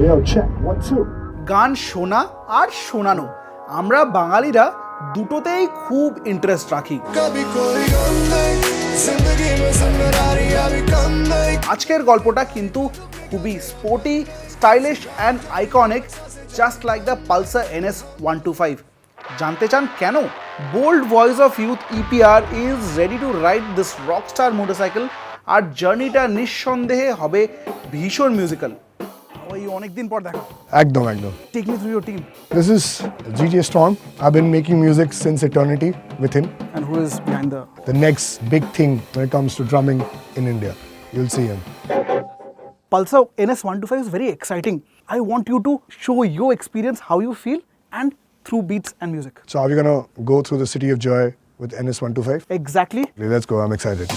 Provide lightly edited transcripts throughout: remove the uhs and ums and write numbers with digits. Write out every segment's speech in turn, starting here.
Yo, check. 1, 2. গান শোনা আর শোনানো, আমরা বাঙালিরা দুটোতেই খুব ইন্টারেস্ট রাখি। আজকের গল্পটা কিন্তু খুবই sporty, stylish and iconic, just like the Pulsar NS125। জানতে চান কেন? Bold voice of youth EPR is ready to ride this rockstar motorcycle, আর জার্নিটা নিঃসন্দেহে হবে ভীষণ মিউজিক্যাল। ওই অনেকদিন পর দেখা। একদম। Take me through your team. This is GTA Storm. I've been making music since eternity with him. And who is behind The next big thing when it comes to drumming in India. You'll see him. Pulsar NS125 is very exciting. I want you to show your experience, how you feel, and through beats and music. So are we gonna go through the city of joy with NS125? Exactly. Let's go. I'm excited.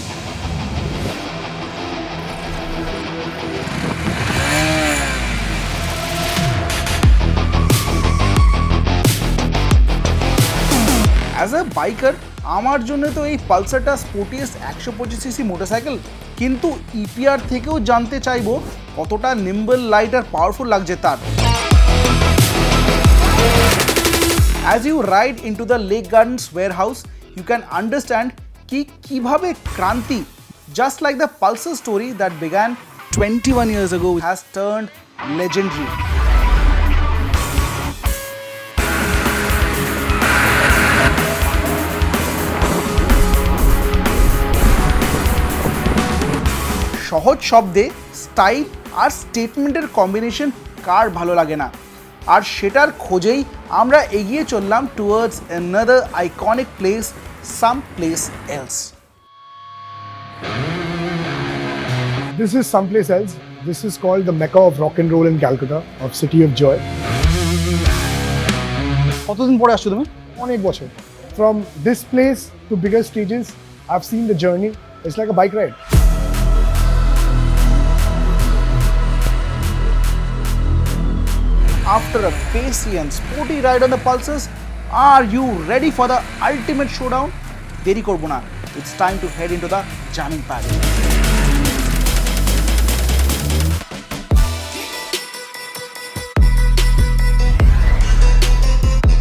As a biker আমার জন্য তো এই পালসারটা স্পোর্টিয়েস্ট 125cc motorcycle, কিন্তু EPR থেকেও জানতে চাইবো কতটা নিম্বল, light আর powerful লাগছে তার। As you ride into the Lake Gardens warehouse, you can understand কিভাবে ক্রান্তি, just like the Pulsar story that began 21 years ago, has turned legendary. সহজ শব্দে স্টাইল আর স্টেটমেন্টের কম্বিনেশন কার ভালো লাগে না, আর সেটার খোঁজেই আমরা এগিয়ে চললাম towards another iconic place, some place else. This is someplace else. This is called the Mecca of rock and roll in Calcutta, of City of Joy. কতদিন পরে আসছো তুমি? অনেক বছর। From this place to bigger stages, I've seen the journey. It's like a bike ride. After a pacey and sporty ride on the pulsars, are you ready for the ultimate showdown? Deri korbo na. It's time to head into the jamming pad.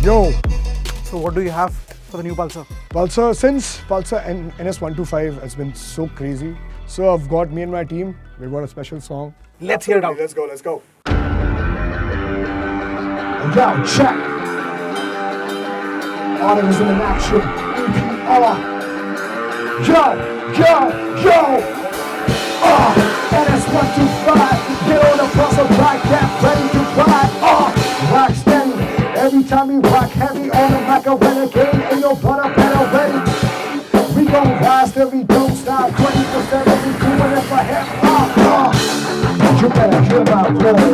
Yo, So what do you have for the new Pulsar? Since Pulsar NS125 has been so crazy, so I've got me and my team, we've got a special song. Let's hear it out. Let's go. Yo, check. Audience in action. EPR. Yo. NS125. Get on the Pulsar bike, get ready to ride. Rock steady. Every time we rock heavy on the mic, I renegade. Ain't no butter pedal ready. We gon' rise till we don't stop. 24/7, we doing it for hip hop. You better hear my voice.